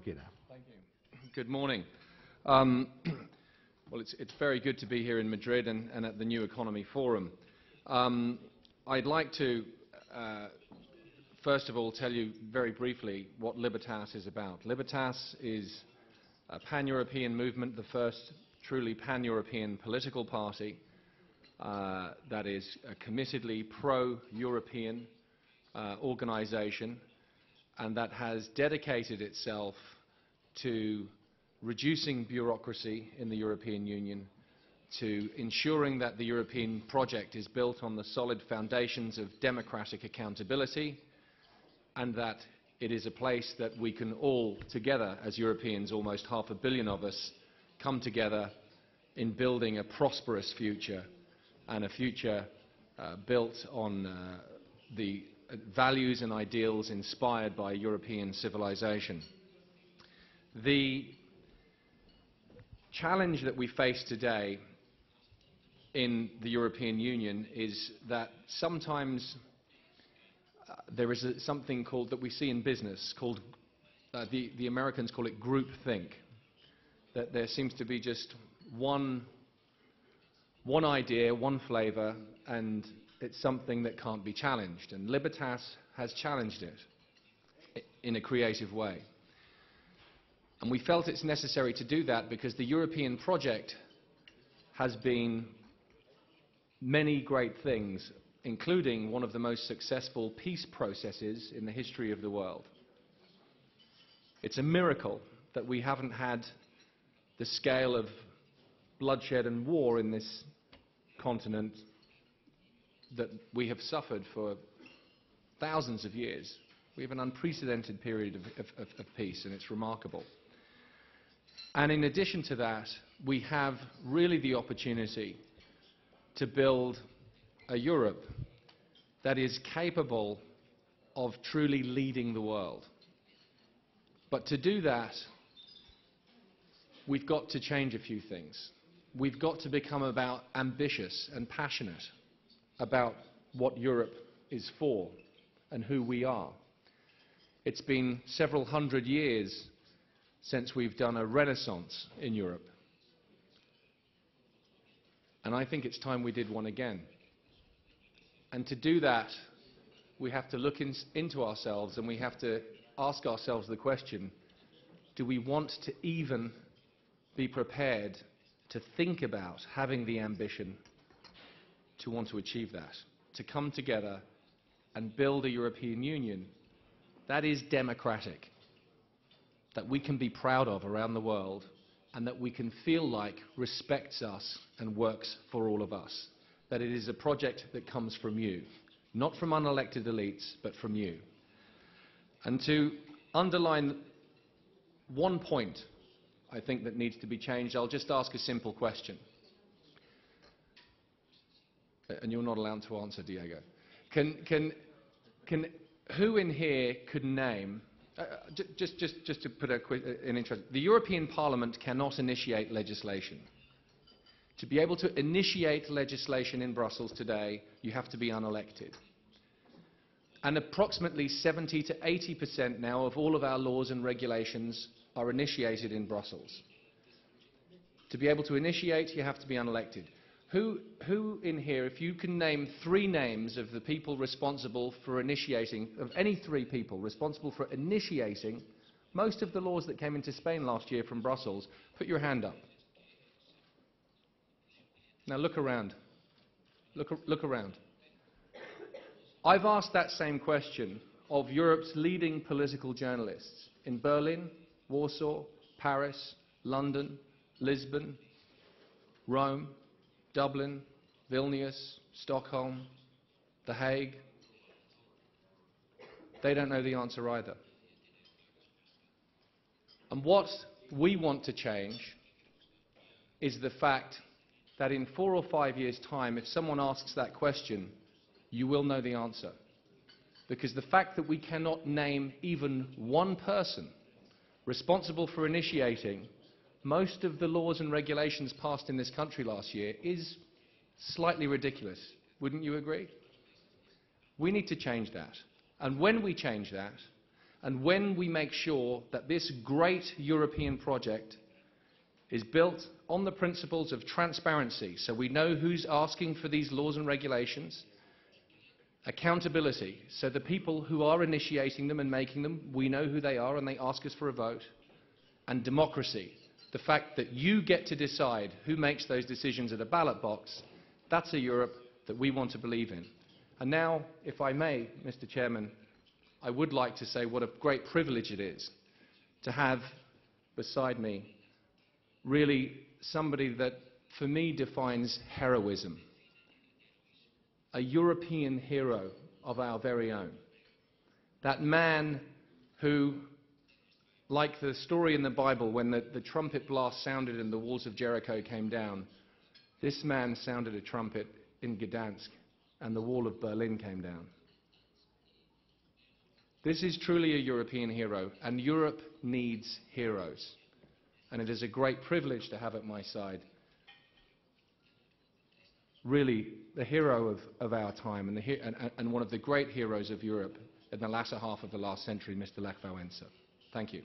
Thank you. Good morning. Well, it's very good to be here in Madrid and at the New Economy Forum. I'd like to, first of all, tell you very briefly what Libertas is about. Libertas is a pan-European movement, the first truly pan-European political party that is a committedly pro-European organization, and that has dedicated itself to reducing bureaucracy in the European Union, to ensuring that the European project is built on the solid foundations of democratic accountability, and that it is a place that we can all together as Europeans, almost 500 million of us, come together in building a prosperous future, and a future built on the values and ideals inspired by European civilization. The challenge that we face today in the European Union is that sometimes there is something called, that we see in business, called, the Americans call it groupthink, that there seems to be just one idea, one flavor, and it's something that can't be challenged. And Libertas has challenged it in a creative way. And we felt it's necessary to do that because the European project has been many great things, including one of the most successful peace processes in the history of the world. It's a miracle that we haven't had the scale of bloodshed and war in this continent that we have suffered for thousands of years. We have an unprecedented period of peace, and it's remarkable. And in addition to that, we have really the opportunity to build a Europe that is capable of truly leading the world. But to do that, we've got to change a few things. We've got to become ambitious and passionate about what Europe is for and who we are. It's been several hundred years since we've done a renaissance in Europe. And I think it's time we did one again. And to do that, we have to look into ourselves, and we have to ask ourselves the question, do we want to even be prepared to think about having the ambition to want to achieve that, to come together and build a European Union that is democratic, that we can be proud of around the world, and that we can feel like respects us and works for all of us, that it is a project that comes from you, not from unelected elites, but from you. And to underline one point I think that needs to be changed, I'll just ask a simple question. And you're not allowed to answer, Diego. Who in here could name, just to put an interest, the European Parliament cannot initiate legislation. To be able to initiate legislation in Brussels today, you have to be unelected. And approximately 70 to 80% now of all of our laws and regulations are initiated in Brussels. To be able to initiate, you have to be unelected. Who in here, if you can name 3 names of the people responsible for initiating, of any 3 people responsible for initiating most of the laws that came into Spain last year from Brussels, put your hand up. Now look around. Look around. I've asked that same question of Europe's leading political journalists in Berlin, Warsaw, Paris, London, Lisbon, Rome, Dublin, Vilnius, Stockholm, The Hague. They don't know the answer either. And what we want to change is the fact that in 4 or 5 years' time, if someone asks that question, you will know the answer. Because the fact that we cannot name even one person responsible for initiating most of the laws and regulations passed in this country last year is slightly ridiculous. Wouldn't you agree? We need to change that. And when we change that, And when we make sure that this great European project is built on the principles of transparency, so we know who's asking for these laws and regulations, accountability, so the people who are initiating them and making them, we know who they are and they ask us for a vote, and democracy, the fact that you get to decide who makes those decisions at a ballot box, that's a Europe that we want to believe in. And now, if I may, Mr. Chairman, I would like to say what a great privilege it is to have beside me really somebody that, for me, defines heroism. A European hero of our very own. That man who, like the story in the Bible when the trumpet blast sounded and the walls of Jericho came down, this man sounded a trumpet in Gdansk and the wall of Berlin came down. This is truly a European hero, and Europe needs heroes. And it is a great privilege to have at my side really the hero of our time and one of the great heroes of Europe in the latter half of the last century, Mr. Lech Wałęsa. Thank you.